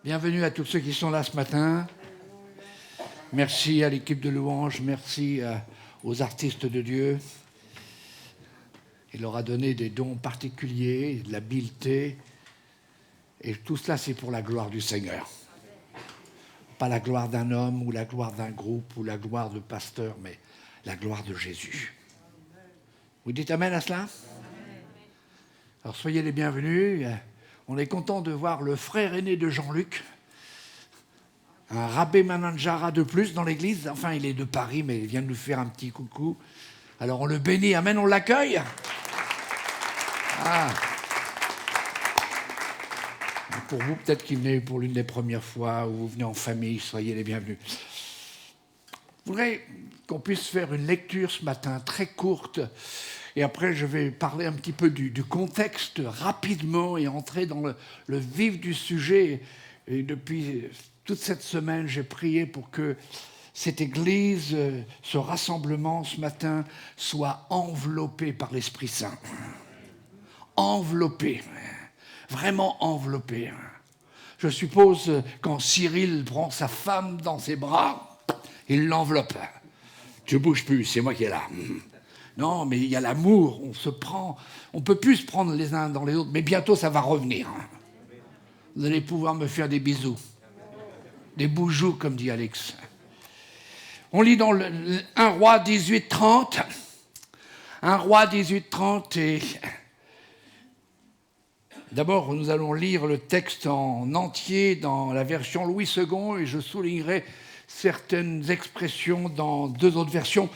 Bienvenue à tous ceux qui sont là ce matin. Merci à l'équipe de louange, merci aux artistes de Dieu. Il leur a donné des dons particuliers, de l'habileté. Et tout cela, c'est pour la gloire du Seigneur. Pas la gloire d'un homme ou la gloire d'un groupe ou la gloire de pasteur, mais la gloire de Jésus. Vous dites amen à cela? Alors soyez les bienvenus. On est content de voir le frère aîné de Jean-Luc, un Rabbé Mananjara de plus dans l'église. Enfin, il est de Paris, mais il vient de nous faire un petit coucou. Alors on le bénit, amen, on l'accueille. Ah. Pour vous, peut-être qu'il venait pour l'une des premières fois, ou vous venez en famille, soyez les bienvenus. Je voudrais qu'on puisse faire une lecture ce matin, très courte, et après je vais parler un petit peu du contexte rapidement et entrer dans le vif du sujet. Et depuis toute cette semaine, j'ai prié pour que cette église, ce rassemblement ce matin, soit enveloppé par l'Esprit Saint. Enveloppé. Vraiment enveloppé. Je suppose quand Cyril prend sa femme dans ses bras, il l'enveloppe. Tu bouges plus, c'est moi qui est là. Non, mais il y a l'amour, on se prend, on peut plus se prendre les uns dans les autres, mais bientôt ça va revenir. Vous allez pouvoir me faire des bisous, des boujous comme dit Alex. On lit dans 1 Roi 18:30, 1 Roi 18:30 et... D'abord, nous allons lire le texte en entier dans la version Louis II et je soulignerai certaines expressions dans deux autres versions.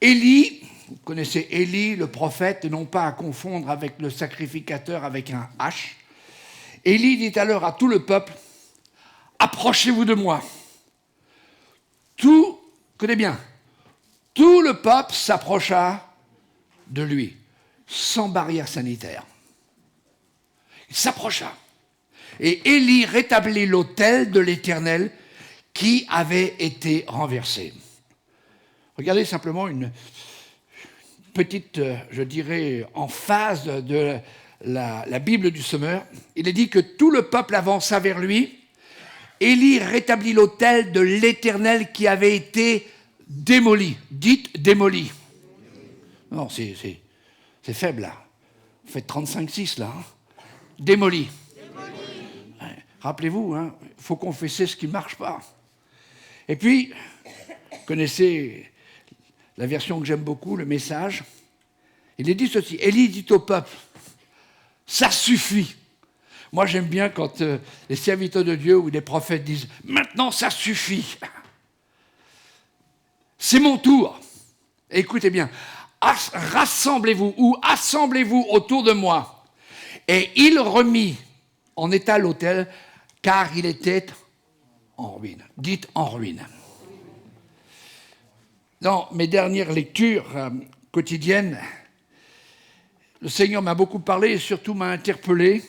Élie, vous connaissez Élie, le prophète, non pas à confondre avec le sacrificateur avec un H. Élie dit alors à tout le peuple, « Approchez-vous de moi. » Écoutez bien, tout le peuple s'approcha de lui, sans barrière sanitaire. Il s'approcha. Et Élie rétablit l'autel de l'Éternel qui avait été renversé. Regardez simplement une petite, je dirais, emphase de la Bible du Sommeur. Il est dit que tout le peuple avança vers lui. Élie rétablit l'autel de l'Éternel qui avait été démoli. Dites démoli. Non, c'est faible là. Vous faites 35-6 là. Démoli. Ouais. Rappelez-vous, il faut confesser ce qui ne marche pas. Et puis, vous connaissez la version que j'aime beaucoup, le message. Il est dit ceci, Élie dit au peuple, ça suffit. Moi, j'aime bien quand les serviteurs de Dieu ou des prophètes disent, maintenant ça suffit. C'est mon tour. Écoutez bien, rassemblez-vous ou assemblez-vous autour de moi. Et il remit en état l'autel, car il était en ruine. Dites en ruine. Dans mes dernières lectures quotidiennes, le Seigneur m'a beaucoup parlé et surtout m'a interpellé.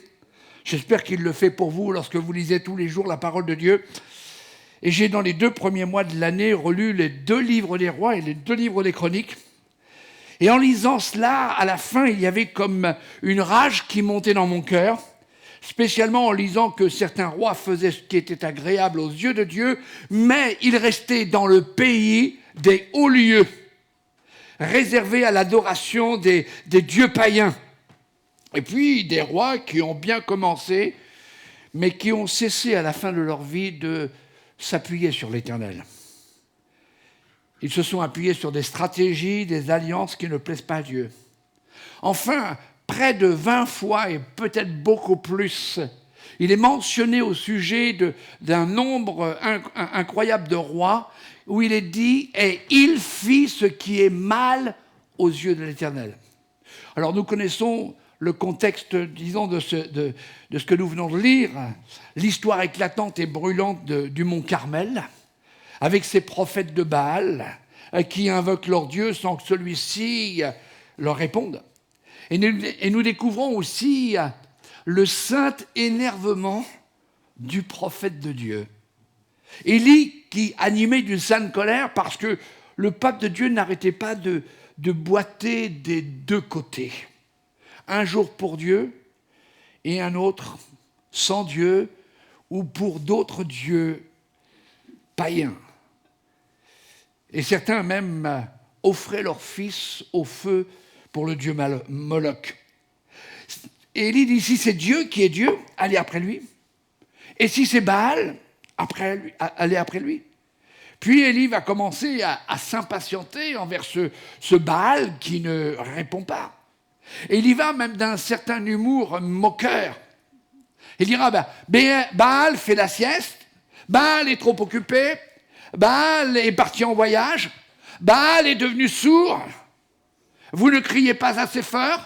J'espère qu'il le fait pour vous lorsque vous lisez tous les jours la parole de Dieu. Et j'ai, dans les 2 premiers mois de l'année, relu les 2 livres des rois et les 2 livres des chroniques. Et en lisant cela, à la fin, il y avait comme une rage qui montait dans mon cœur, spécialement en lisant que certains rois faisaient ce qui était agréable aux yeux de Dieu, mais ils restaient dans le pays des hauts lieux, réservés à l'adoration des dieux païens. Et puis des rois qui ont bien commencé, mais qui ont cessé à la fin de leur vie de s'appuyer sur l'Éternel. Ils se sont appuyés sur des stratégies, des alliances qui ne plaisent pas à Dieu. Enfin, près de 20 fois, et peut-être beaucoup plus, il est mentionné au sujet d'un nombre incroyable de rois, où il est dit « Et il fit ce qui est mal aux yeux de l'Éternel ». Alors nous connaissons le contexte, disons, de ce que nous venons de lire, l'histoire éclatante et brûlante du mont Carmel, avec ces prophètes de Baal qui invoquent leur Dieu sans que celui-ci leur réponde. Et nous découvrons aussi le saint énervement du prophète de Dieu. Élie qui, animé d'une sainte colère, parce que le peuple de Dieu n'arrêtait pas de boiter des 2 côtés. Un jour pour Dieu et un autre sans Dieu ou pour d'autres dieux païens. Et certains même offraient leurs fils au feu pour le dieu Moloch. Et Élie dit, si c'est Dieu qui est Dieu, allez après lui. Et si c'est Baal, allez après lui. Puis Élie va commencer à s'impatienter envers ce Baal qui ne répond pas. Et il y va même d'un certain humour moqueur. Il dira, Baal fait la sieste, Baal est trop occupé, Baal est parti en voyage, Baal est devenu sourd, vous ne criez pas assez fort,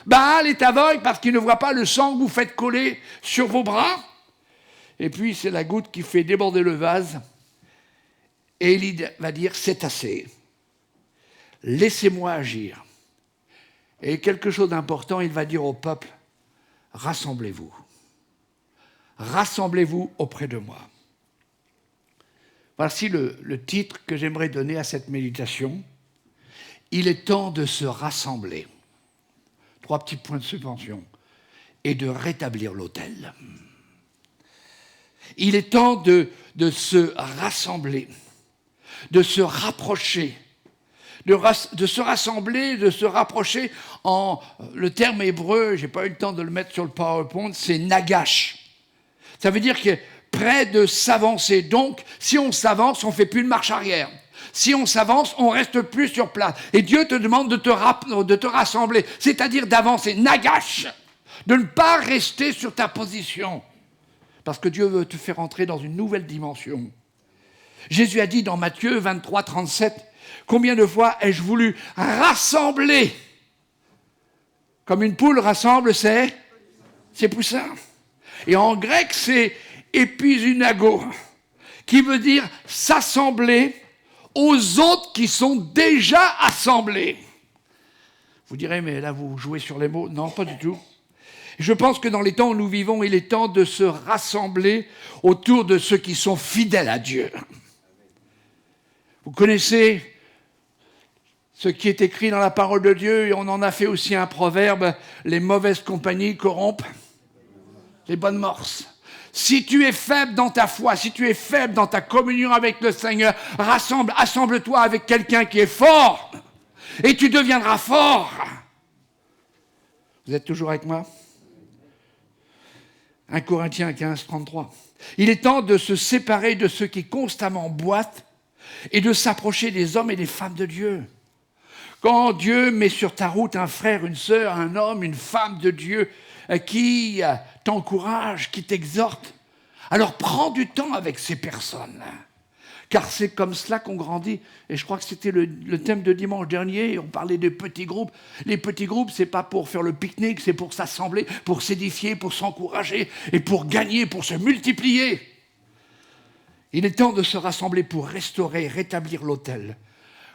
Baal est aveugle parce qu'il ne voit pas le sang que vous faites coller sur vos bras. Et puis c'est la goutte qui fait déborder le vase. Et Élie va dire, c'est assez, laissez-moi agir. Et quelque chose d'important, il va dire au peuple, rassemblez-vous. Rassemblez-vous auprès de moi. Voici le titre que j'aimerais donner à cette méditation. Il est temps de se rassembler. 3 petits points de suspension. Et de rétablir l'autel. Il est temps de se rassembler, de se rapprocher, de se rassembler, de se rapprocher en le terme hébreu, je n'ai pas eu le temps de le mettre sur le PowerPoint, c'est nagash. Ça veut dire que près de s'avancer. Donc, si on s'avance, on ne fait plus de marche arrière. Si on s'avance, on ne reste plus sur place. Et Dieu te demande de te rassembler, c'est-à-dire d'avancer. Nagash, de ne pas rester sur ta position. Parce que Dieu veut te faire entrer dans une nouvelle dimension. Jésus a dit dans Matthieu 23, 37, « Combien de fois ai-je voulu rassembler ?» Comme une poule rassemble ses poussins. Et en grec, c'est « épisunago », qui veut dire s'assembler aux autres qui sont déjà assemblés. Vous direz, mais là, vous jouez sur les mots. Non, pas du tout. Je pense que dans les temps où nous vivons, il est temps de se rassembler autour de ceux qui sont fidèles à Dieu. Vous connaissez ce qui est écrit dans la parole de Dieu, et on en a fait aussi un proverbe, les mauvaises compagnies corrompent les bonnes morses. Si tu es faible dans ta foi, si tu es faible dans ta communion avec le Seigneur, assemble-toi avec quelqu'un qui est fort, et tu deviendras fort. Vous êtes toujours avec moi ? 1 Corinthiens 15, 33. Il est temps de se séparer de ceux qui constamment boitent et de s'approcher des hommes et des femmes de Dieu. Quand Dieu met sur ta route un frère, une sœur, un homme, une femme de Dieu qui t'encourage, qui t'exhorte, alors prends du temps avec ces personnes. Car c'est comme cela qu'on grandit. Et je crois que c'était le thème de dimanche dernier. On parlait des petits groupes. Les petits groupes, c'est pas pour faire le pique-nique, c'est pour s'assembler, pour s'édifier, pour s'encourager et pour gagner, pour se multiplier. Il est temps de se rassembler pour restaurer, rétablir l'autel.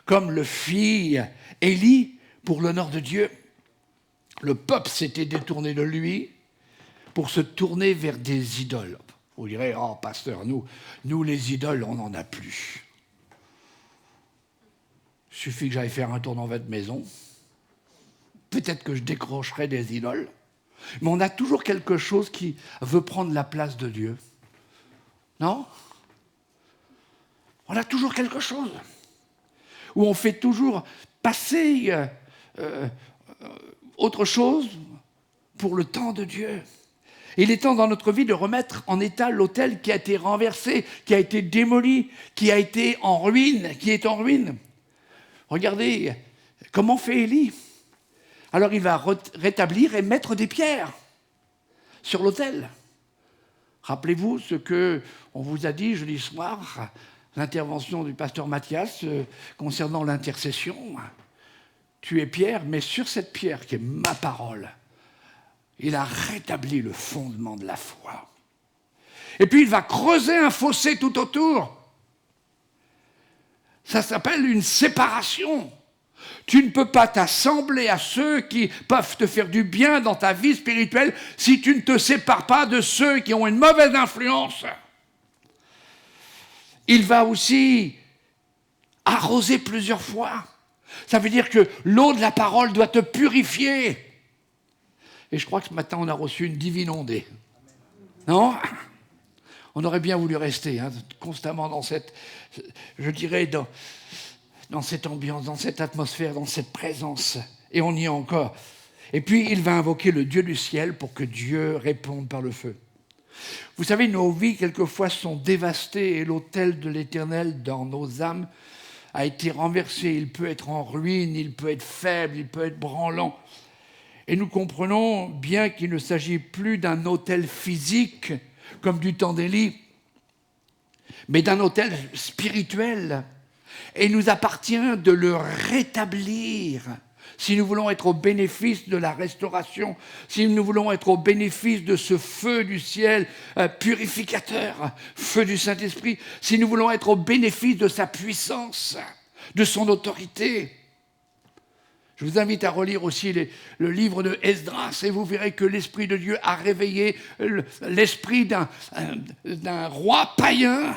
Comme le fit Élie pour l'honneur de Dieu. Le peuple s'était détourné de lui pour se tourner vers des idoles. Vous direz, oh pasteur, nous les idoles, on n'en a plus. Il suffit que j'aille faire un tour dans votre maison. Peut-être que je décrocherai des idoles. Mais on a toujours quelque chose qui veut prendre la place de Dieu. Non ? On a toujours quelque chose. Où on fait toujours passer autre chose pour le temps de Dieu. Il est temps dans notre vie de remettre en état l'autel qui a été renversé, qui a été démoli, qui a été en ruine, qui est en ruine. Regardez comment fait Élie. Alors il va rétablir et mettre des pierres sur l'autel. Rappelez-vous ce qu'on vous a dit jeudi soir, l'intervention du pasteur Mathias concernant l'intercession. Tu es pierre, mais sur cette pierre qui est ma parole, il a rétabli le fondement de la foi. Et puis il va creuser un fossé tout autour. Ça s'appelle une séparation. Tu ne peux pas t'assembler à ceux qui peuvent te faire du bien dans ta vie spirituelle si tu ne te sépares pas de ceux qui ont une mauvaise influence. Il va aussi arroser plusieurs fois. Ça veut dire que l'eau de la parole doit te purifier. Et je crois que ce matin, on a reçu une divine ondée. Non ? On aurait bien voulu rester constamment dans cette, je dirais, dans cette ambiance, dans cette atmosphère, dans cette présence. Et on y est encore. Et puis, il va invoquer le Dieu du ciel pour que Dieu réponde par le feu. Vous savez, nos vies, quelquefois, sont dévastées et l'autel de l'Éternel dans nos âmes a été renversé. Il peut être en ruine, il peut être faible, il peut être branlant. Et nous comprenons bien qu'il ne s'agit plus d'un autel physique, comme du temps d'Élie, mais d'un autel spirituel. Et il nous appartient de le rétablir. Si nous voulons être au bénéfice de la restauration, si nous voulons être au bénéfice de ce feu du ciel purificateur, feu du Saint-Esprit, si nous voulons être au bénéfice de sa puissance, de son autorité. Je vous invite à relire aussi le livre de Esdras et vous verrez que l'Esprit de Dieu a réveillé l'esprit d'un roi païen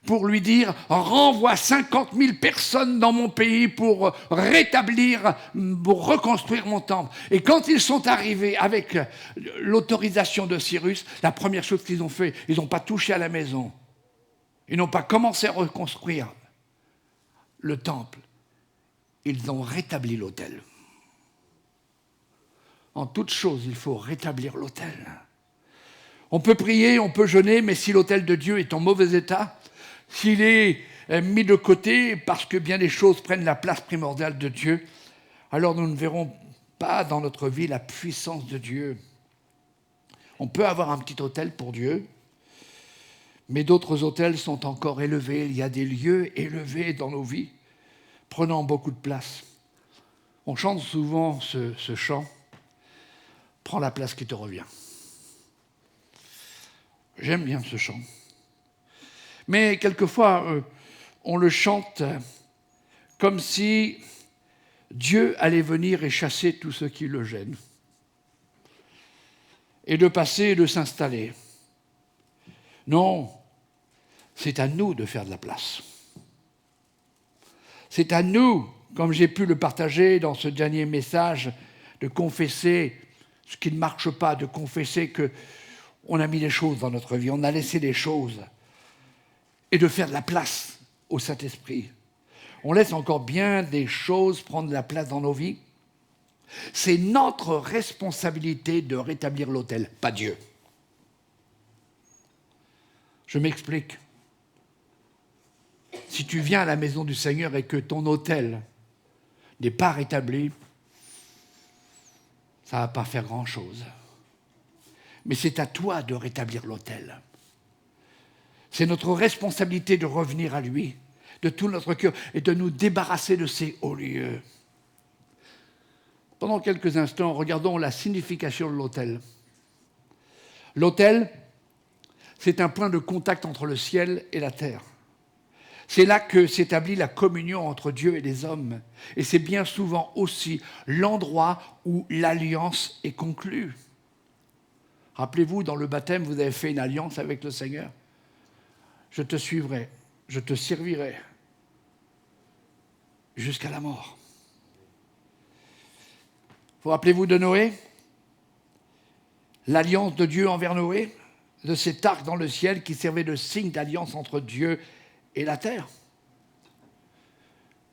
pour lui dire « Renvoie 50 000 personnes dans mon pays pour rétablir, pour reconstruire mon temple. » Et quand ils sont arrivés avec l'autorisation de Cyrus, la première chose qu'ils ont fait, ils n'ont pas touché à la maison. Ils n'ont pas commencé à reconstruire le temple. Ils ont rétabli l'autel. En toute chose, il faut rétablir l'autel. On peut prier, on peut jeûner, mais si l'autel de Dieu est en mauvais état, s'il est mis de côté parce que bien des choses prennent la place primordiale de Dieu, alors nous ne verrons pas dans notre vie la puissance de Dieu. On peut avoir un petit autel pour Dieu, mais d'autres autels sont encore élevés. Il y a des lieux élevés dans nos vies, prenant beaucoup de place. On chante souvent ce chant « Prends la place qui te revient ». J'aime bien ce chant. Mais quelquefois, on le chante comme si Dieu allait venir et chasser tout ce qui le gêne. Et de passer et de s'installer. Non, c'est à nous de faire de la place. C'est à nous, comme j'ai pu le partager dans ce dernier message, de confesser ce qui ne marche pas, de confesser qu'on a mis des choses dans notre vie, on a laissé des choses, et de faire de la place au Saint-Esprit. On laisse encore bien des choses prendre de la place dans nos vies. C'est notre responsabilité de rétablir l'autel, pas Dieu. Je m'explique. Si tu viens à la maison du Seigneur et que ton autel n'est pas rétabli, ça ne va pas faire grand-chose. Mais c'est à toi de rétablir l'autel. C'est notre responsabilité de revenir à lui, de tout notre cœur, et de nous débarrasser de ces hauts lieux. Pendant quelques instants, regardons la signification de l'autel. L'autel, c'est un point de contact entre le ciel et la terre. C'est là que s'établit la communion entre Dieu et les hommes. Et c'est bien souvent aussi l'endroit où l'alliance est conclue. Rappelez-vous, dans le baptême, vous avez fait une alliance avec le Seigneur. Je te suivrai, je te servirai jusqu'à la mort. Vous rappelez-vous de Noé? L'alliance de Dieu envers Noé, de cet arc dans le ciel qui servait de signe d'alliance entre Dieu et la terre.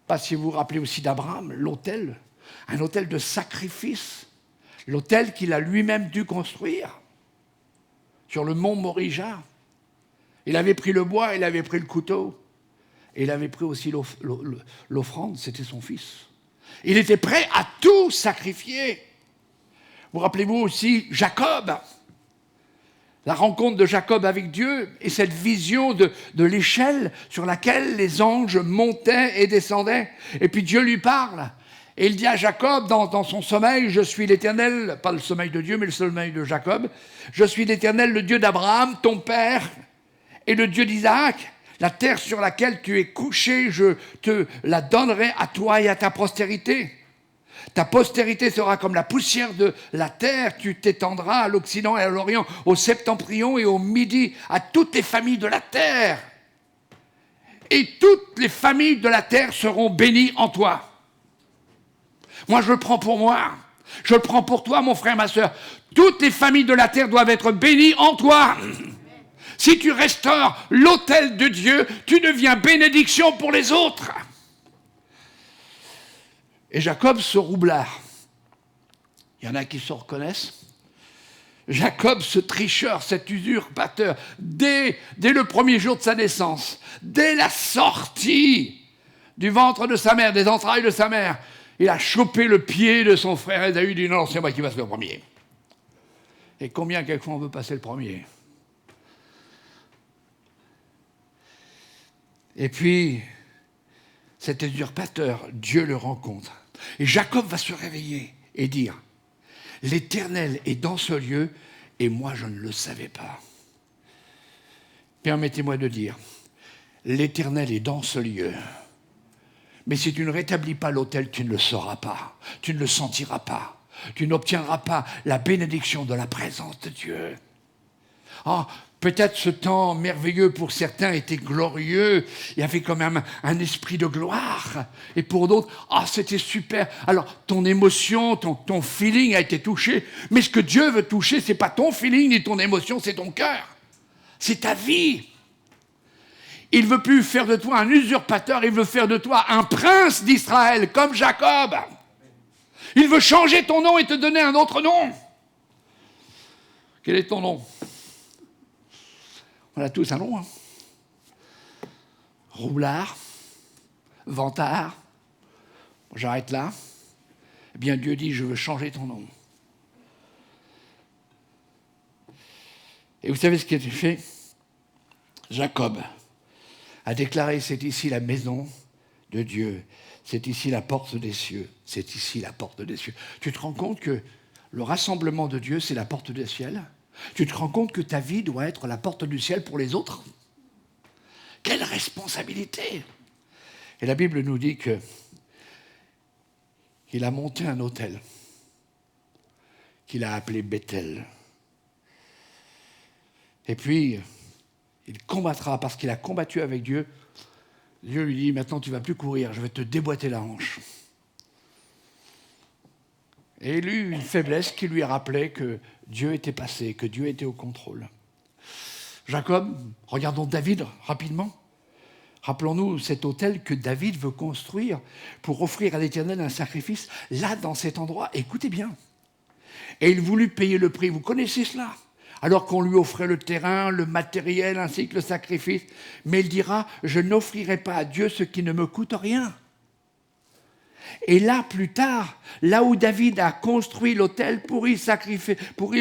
Pas si vous vous rappelez aussi d'Abraham, l'autel, un autel de sacrifice, l'autel qu'il a lui-même dû construire sur le mont Moriah. Il avait pris le bois, il avait pris le couteau, et il avait pris aussi l'offrande, c'était son fils. Il était prêt à tout sacrifier. Vous rappelez-vous aussi Jacob, la rencontre de Jacob avec Dieu et cette vision de l'échelle sur laquelle les anges montaient et descendaient. Et puis Dieu lui parle. Et il dit à Jacob dans son sommeil, je suis l'Éternel, pas le sommeil de Dieu, mais le sommeil de Jacob, je suis l'Éternel, le Dieu d'Abraham, ton père, et le Dieu d'Isaac. La terre sur laquelle tu es couché, je te la donnerai à toi et à ta postérité. Ta postérité sera comme la poussière de la terre, tu t'étendras à l'Occident et à l'Orient, au Septentrion et au Midi, à toutes les familles de la terre. Et toutes les familles de la terre seront bénies en toi. Moi, je le prends pour moi. Je le prends pour toi, mon frère, ma sœur. Toutes les familles de la terre doivent être bénies en toi. Si tu restaures l'autel de Dieu, tu deviens bénédiction pour les autres. Et Jacob, ce roublard, il y en a qui se reconnaissent. Jacob, ce tricheur, cet usurpateur, dès le premier jour de sa naissance, dès la sortie du ventre de sa mère, des entrailles de sa mère, il a chopé le pied de son frère Ésaü, dit non, c'est moi qui passe le premier. Et combien, quelquefois, on veut passer le premier? Et puis, cet usurpateur, Dieu le rencontre. Et Jacob va se réveiller et dire, l'Éternel est dans ce lieu et moi je ne le savais pas. Permettez-moi de dire, l'Éternel est dans ce lieu. Mais si tu ne rétablis pas l'autel, tu ne le sauras pas, tu ne le sentiras pas, tu n'obtiendras pas la bénédiction de la présence de Dieu. Oh, peut-être ce temps merveilleux pour certains était glorieux, il y avait quand même un esprit de gloire. Et pour d'autres, c'était super. Alors, ton émotion, ton feeling a été touché. Mais ce que Dieu veut toucher, ce n'est pas ton feeling ni ton émotion, c'est ton cœur. C'est ta vie. Il ne veut plus faire de toi un usurpateur, il veut faire de toi un prince d'Israël, comme Jacob. Il veut changer ton nom et te donner un autre nom. Quel est ton nom? On a tous un nom. Roublard, vantard. J'arrête là. Eh bien, Dieu dit, je veux changer ton nom. Et vous savez ce qui a été fait? Jacob a déclaré, c'est ici la maison de Dieu, c'est ici la porte des cieux, c'est ici la porte des cieux. Tu te rends compte que le rassemblement de Dieu, c'est la porte des ciels? Tu te rends compte que ta vie doit être la porte du ciel pour les autres? Quelle responsabilité! Et la Bible nous dit qu'il a monté un autel, qu'il a appelé Bethel. Et puis, il combattra parce qu'il a combattu avec Dieu. Dieu lui dit, maintenant tu ne vas plus courir, je vais te déboîter la hanche. Et il eut une faiblesse qui lui rappelait que Dieu était passé, que Dieu était au contrôle. Jacob, regardons David rapidement. Rappelons-nous cet autel que David veut construire pour offrir à l'Éternel un sacrifice, là, dans cet endroit. Écoutez bien. Et il voulut payer le prix. Vous connaissez cela? Alors qu'on lui offrait le terrain, le matériel, ainsi que le sacrifice. Mais il dira, je n'offrirai pas à Dieu ce qui ne me coûte rien. Et là, plus tard, là où David a construit l'autel pour y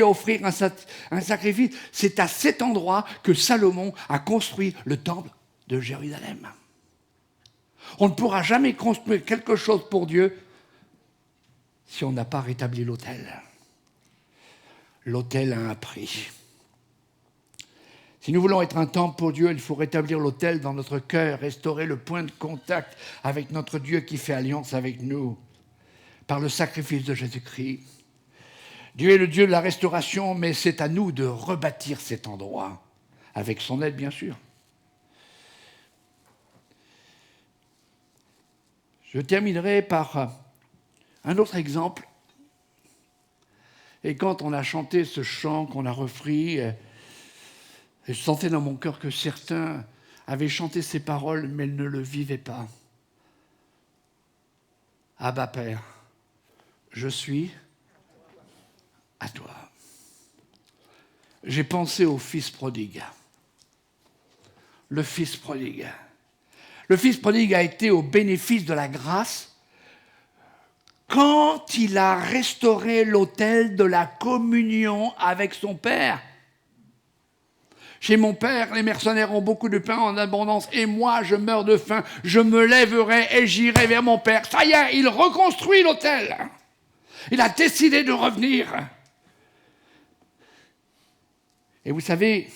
offrir un sacrifice, c'est à cet endroit que Salomon a construit le temple de Jérusalem. On ne pourra jamais construire quelque chose pour Dieu si on n'a pas rétabli l'autel. L'autel a un prix. Si nous voulons être un temple pour Dieu, il faut rétablir l'autel dans notre cœur, restaurer le point de contact avec notre Dieu qui fait alliance avec nous par le sacrifice de Jésus-Christ. Dieu est le Dieu de la restauration, mais c'est à nous de rebâtir cet endroit, avec son aide bien sûr. Je terminerai par un autre exemple. Et quand on a chanté ce chant qu'on a repris, je sentais dans mon cœur que certains avaient chanté ces paroles, mais ils ne le vivaient pas. Abba Père, je suis à toi. J'ai pensé au fils prodigue. Le fils prodigue. Le fils prodigue a été au bénéfice de la grâce quand il a restauré l'autel de la communion avec son père. Chez mon père, les mercenaires ont beaucoup de pain en abondance, et moi, je meurs de faim. Je me lèverai et j'irai vers mon père. Ça y est, il reconstruit l'autel. Il a décidé de revenir. Et vous savez,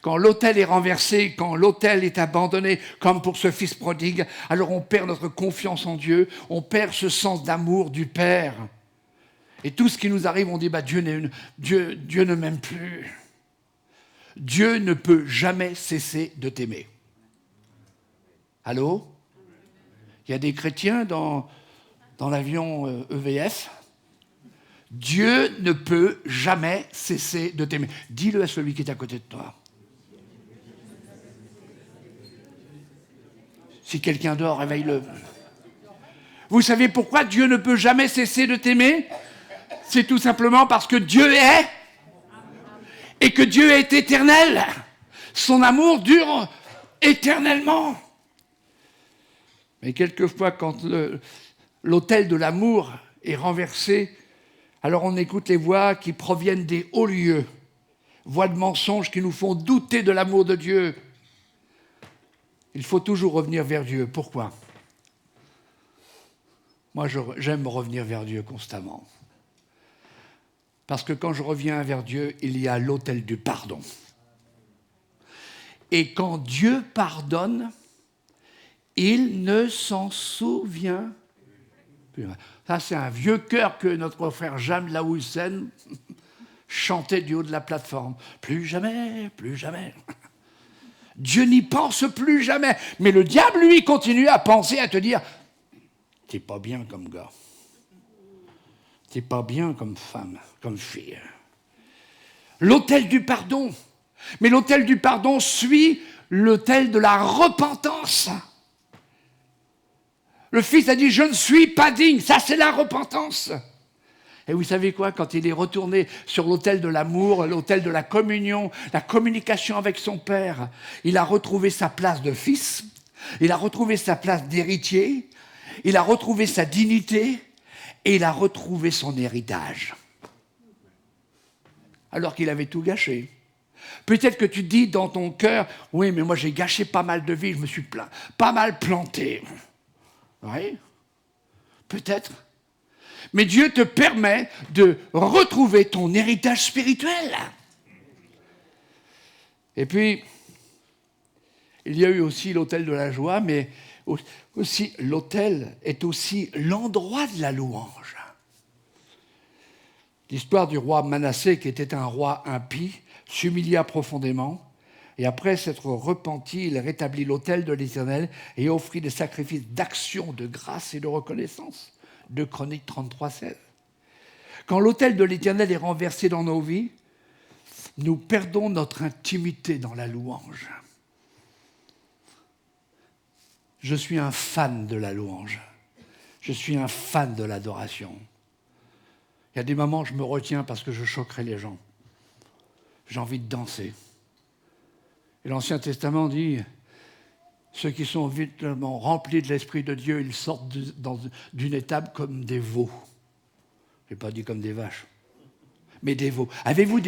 quand l'autel est renversé, quand l'autel est abandonné, comme pour ce fils prodigue, alors on perd notre confiance en Dieu, on perd ce sens d'amour du Père. Et tout ce qui nous arrive, on dit, Dieu ne m'aime plus. Dieu ne peut jamais cesser de t'aimer. Allô? Il y a des chrétiens dans l'avion EVF. Dieu ne peut jamais cesser de t'aimer. Dis-le à celui qui est à côté de toi. Si quelqu'un dort, réveille-le. Vous savez pourquoi Dieu ne peut jamais cesser de t'aimer? C'est tout simplement parce que Dieu est et que Dieu est éternel. Son amour dure éternellement. Mais quelquefois, quand l'autel de l'amour est renversé, alors on écoute les voix qui proviennent des hauts lieux, voix de mensonges qui nous font douter de l'amour de Dieu. Il faut toujours revenir vers Dieu. Pourquoi? Moi, j'aime revenir vers Dieu constamment. Parce que quand je reviens vers Dieu, il y a l'autel du pardon. Et quand Dieu pardonne, il ne s'en souvient plus. Ça, c'est un vieux chœur que notre frère Jam Laoussen chantait du haut de la plateforme. Plus jamais, plus jamais. Dieu n'y pense plus jamais. Mais le diable, lui, continue à penser, à te dire « T'es pas bien comme gars. T'es pas bien comme femme, comme fille. » L'autel du pardon. Mais l'autel du pardon suit l'autel de la repentance. Le Fils a dit « Je ne suis pas digne ». Ça, c'est la repentance. Et vous savez quoi? Quand il est retourné sur l'autel de l'amour, l'autel de la communion, la communication avec son Père, il a retrouvé sa place de fils, il a retrouvé sa place d'héritier, il a retrouvé sa dignité et il a retrouvé son héritage. Alors qu'il avait tout gâché. Peut-être que tu dis dans ton cœur, oui, mais moi j'ai gâché pas mal de vie, je me suis pas mal planté. Oui, peut-être. Mais Dieu te permet de retrouver ton héritage spirituel. Et puis, il y a eu aussi l'autel de la joie, mais aussi l'autel est aussi l'endroit de la louange. L'histoire du roi Manassé, qui était un roi impie, s'humilia profondément, et après s'être repenti, il rétablit l'autel de l'Éternel et offrit des sacrifices d'action, de grâce et de reconnaissance. 2 Chroniques 33, 16. Quand l'autel de l'Éternel est renversé dans nos vies, nous perdons notre intimité dans la louange. Je suis un fan de la louange. Je suis un fan de l'adoration. Il y a des moments où je me retiens parce que je choquerai les gens. J'ai envie de danser. Et l'Ancien Testament dit, ceux qui sont vitement remplis de l'Esprit de Dieu, ils sortent d'une étable comme des veaux. Je n'ai pas dit comme des vaches, mais des veaux. Avez-vous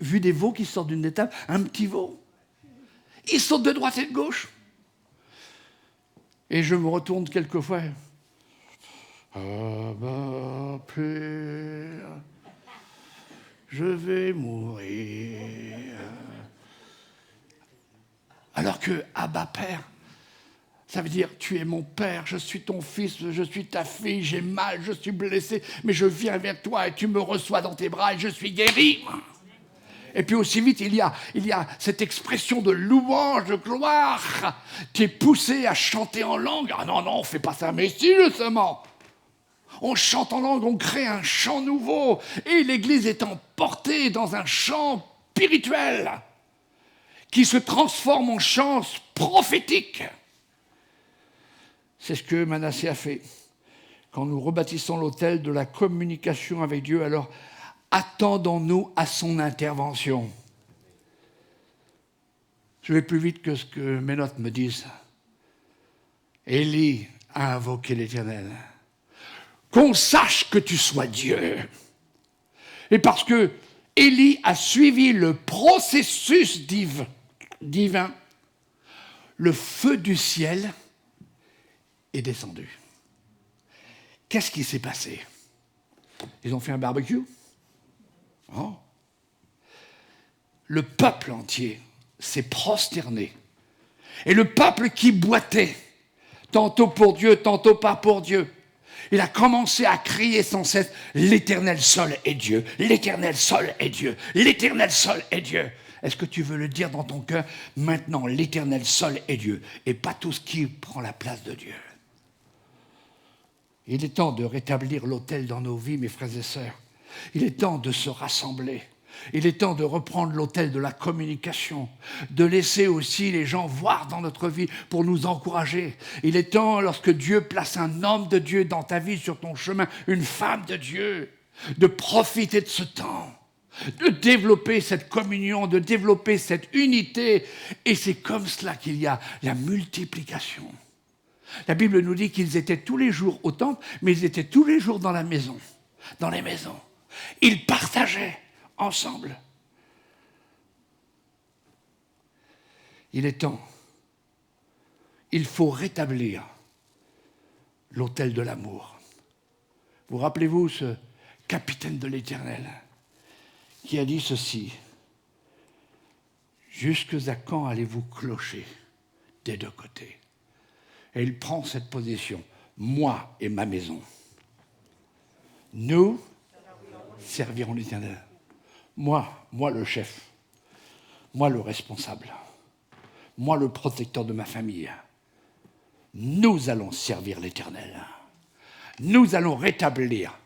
vu des veaux qui sortent d'une étable? Un petit veau. Ils sautent de droite et de gauche. Et je me retourne quelquefois. Abba, Père, je vais mourir. Alors que Abba, Père, ça veut dire tu es mon Père, je suis ton fils, je suis ta fille, j'ai mal, je suis blessé, mais je viens vers toi et tu me reçois dans tes bras et je suis guéri. Et puis aussi vite, il y a cette expression de louange, de gloire. Tu es poussé à chanter en langue. Ah non, on ne fait pas ça, mais si, justement. On chante en langue, on crée un chant nouveau. Et l'Église est emportée dans un chant spirituel qui se transforme en chant prophétique. C'est ce que Manassé a fait. Quand nous rebâtissons l'autel de la communication avec Dieu, alors attendons-nous à son intervention. Je vais plus vite que ce que mes notes me disent. Élie a invoqué l'Éternel. Qu'on sache que tu sois Dieu. Et parce que Élie a suivi le processus divin, le feu du ciel est descendu. Qu'est-ce qui s'est passé? Ils ont fait un barbecue? Oh. Le peuple entier s'est prosterné. Et le peuple qui boitait, tantôt pour Dieu, tantôt pas pour Dieu, il a commencé à crier sans cesse « L'Éternel seul est Dieu, l'Éternel seul est Dieu, l'Éternel seul est Dieu ». Est-ce que tu veux le dire dans ton cœur? Maintenant, l'Éternel seul est Dieu, et pas tout ce qui prend la place de Dieu. Il est temps de rétablir l'autel dans nos vies, mes frères et sœurs. Il est temps de se rassembler. Il est temps de reprendre l'autel de la communication, de laisser aussi les gens voir dans notre vie pour nous encourager. Il est temps, lorsque Dieu place un homme de Dieu dans ta vie, sur ton chemin, une femme de Dieu, de profiter de ce temps, de développer cette communion, de développer cette unité. Et c'est comme cela qu'il y a la multiplication. La Bible nous dit qu'ils étaient tous les jours au temple, mais ils étaient tous les jours dans la maison, dans les maisons. Ils partageaient ensemble. Il est temps. Il faut rétablir l'autel de l'amour. Vous rappelez-vous ce capitaine de l'Éternel qui a dit ceci: « Jusque à quand allez-vous clocher des deux côtés ?» Et il prend cette position. Moi et ma maison, nous servirons l'Éternel. Moi le chef, moi le responsable, moi le protecteur de ma famille, nous allons servir l'Éternel. Nous allons rétablir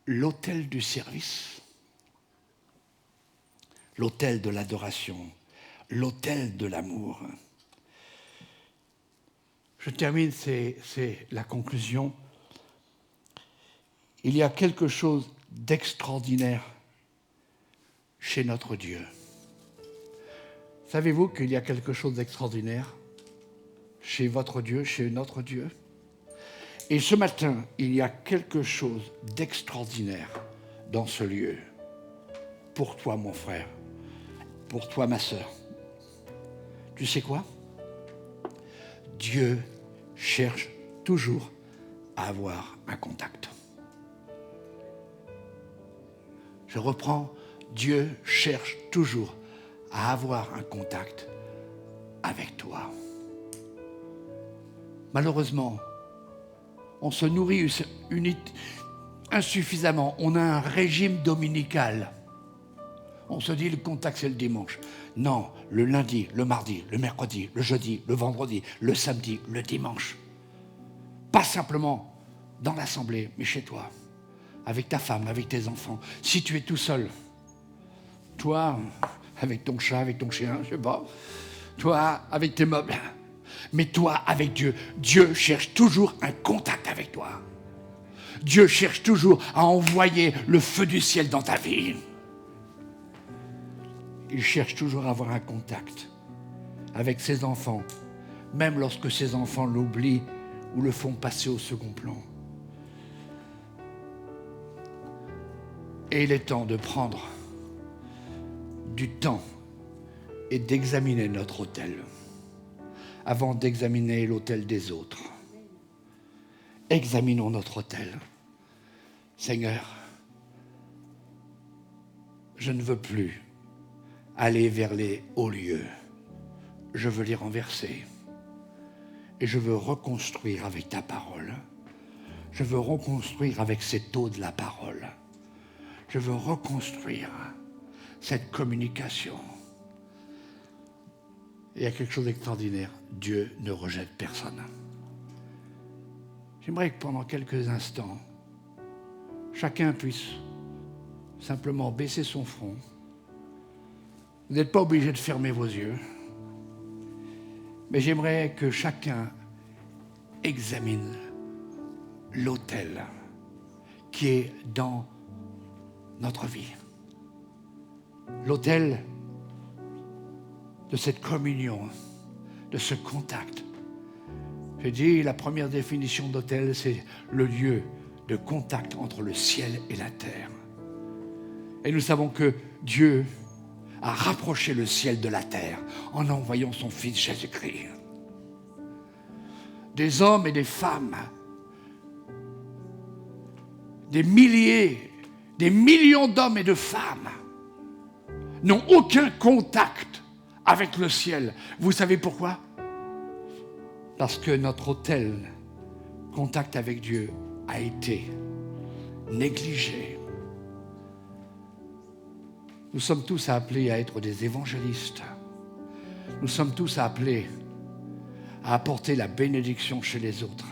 l'autel du service, l'autel de l'adoration, l'autel de l'amour. Je termine, c'est la conclusion. Il y a quelque chose d'extraordinaire chez notre Dieu. Savez-vous qu'il y a quelque chose d'extraordinaire chez votre Dieu, chez notre Dieu? Et ce matin, il y a quelque chose d'extraordinaire dans ce lieu. Pour toi, mon frère, pour toi, ma sœur. Tu sais quoi? Dieu cherche toujours à avoir un contact. Je reprends, Dieu cherche toujours à avoir un contact avec toi. Malheureusement, on se nourrit insuffisamment. On a un régime dominical. On se dit le contact c'est le dimanche. Non, le lundi, le mardi, le mercredi, le jeudi, le vendredi, le samedi, le dimanche. Pas simplement dans l'assemblée, mais chez toi, avec ta femme, avec tes enfants. Si tu es tout seul, toi, avec ton chat, avec ton chien, je sais pas, toi, avec tes meubles, mais toi, avec Dieu. Dieu cherche toujours un contact avec toi. Dieu cherche toujours à envoyer le feu du ciel dans ta vie. Il cherche toujours à avoir un contact avec ses enfants, même lorsque ses enfants l'oublient ou le font passer au second plan. Et il est temps de prendre du temps et d'examiner notre autel avant d'examiner l'autel des autres. Examinons notre autel. Seigneur, je ne veux plus aller vers les hauts lieux. Je veux les renverser. Et je veux reconstruire avec ta parole. Je veux reconstruire avec cette eau de la parole. Je veux reconstruire cette communication. Il y a quelque chose d'extraordinaire. Dieu ne rejette personne. J'aimerais que pendant quelques instants, chacun puisse simplement baisser son front. Vous n'êtes pas obligé de fermer vos yeux. Mais j'aimerais que chacun examine l'autel qui est dans notre vie. L'autel de cette communion, de ce contact. J'ai dit, la première définition d'autel, c'est le lieu de contact entre le ciel et la terre. Et nous savons que Dieu a rapproché le ciel de la terre en envoyant son Fils Jésus-Christ. Des hommes et des femmes, des milliers, des millions d'hommes et de femmes n'ont aucun contact avec le ciel. Vous savez pourquoi? Parce que notre autel, contact avec Dieu, a été négligé. Nous sommes tous appelés à être des évangélistes. Nous sommes tous appelés à apporter la bénédiction chez les autres.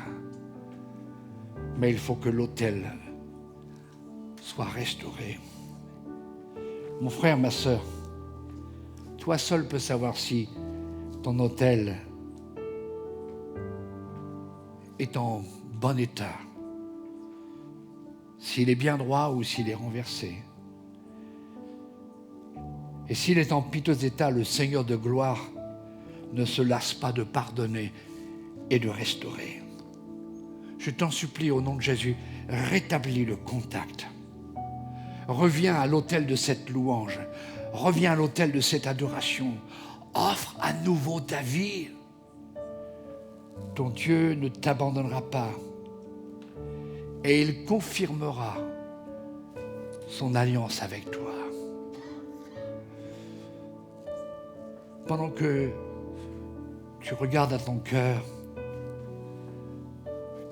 Mais il faut que l'autel soit restauré. Mon frère, ma sœur, toi seul peux savoir si ton autel est en bon état, s'il est bien droit ou s'il est renversé. Et s'il est en piteux état, le Seigneur de gloire ne se lasse pas de pardonner et de restaurer. Je t'en supplie au nom de Jésus, rétablis le contact. Reviens à l'autel de cette louange. Reviens à l'autel de cette adoration. Offre à nouveau ta vie. Ton Dieu ne t'abandonnera pas. Et il confirmera son alliance avec toi. Pendant que tu regardes à ton cœur,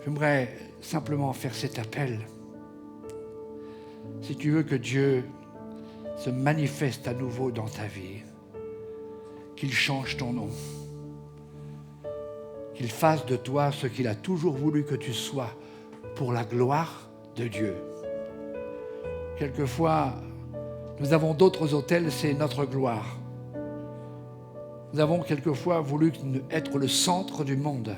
j'aimerais simplement faire cet appel. Si tu veux que Dieu se manifeste à nouveau dans ta vie, qu'il change ton nom, qu'il fasse de toi ce qu'il a toujours voulu que tu sois pour la gloire de Dieu. Quelquefois, nous avons d'autres autels, c'est notre gloire. Nous avons quelquefois voulu être le centre du monde.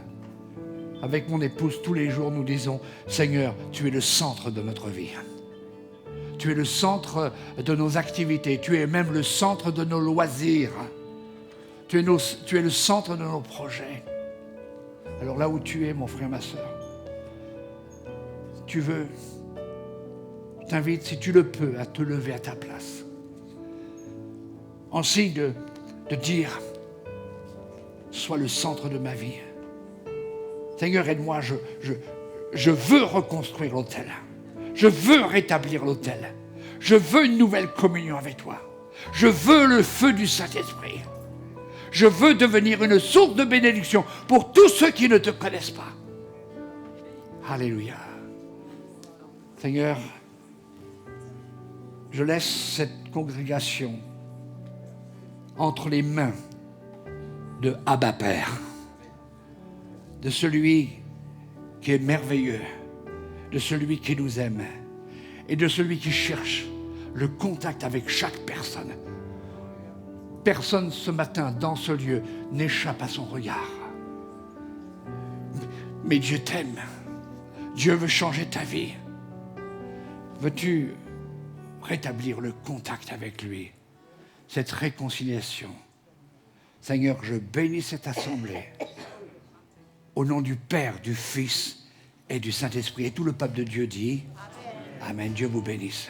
Avec mon épouse, tous les jours, nous disons, Seigneur, tu es le centre de notre vie. Tu es le centre de nos activités. Tu es même le centre de nos loisirs. Tu es le centre de nos projets. Alors là où tu es, mon frère, ma soeur, tu veux, je t'invite, si tu le peux, à te lever à ta place. En signe de dire, sois le centre de ma vie. Seigneur, aide-moi, je veux reconstruire l'autel. Je veux rétablir l'autel. Je veux une nouvelle communion avec toi. Je veux le feu du Saint-Esprit. Je veux devenir une source de bénédiction pour tous ceux qui ne te connaissent pas. Alléluia. Seigneur, je laisse cette congrégation entre les mains de Abba Père, de celui qui est merveilleux, de celui qui nous aime et de celui qui cherche le contact avec chaque personne. Personne ce matin dans ce lieu n'échappe à son regard. Mais Dieu t'aime. Dieu veut changer ta vie. Veux-tu rétablir le contact avec lui, cette réconciliation? Seigneur, je bénis cette assemblée au nom du Père, du Fils et du Saint-Esprit. Et tout le peuple de Dieu dit Amen. Amen. Dieu vous bénisse.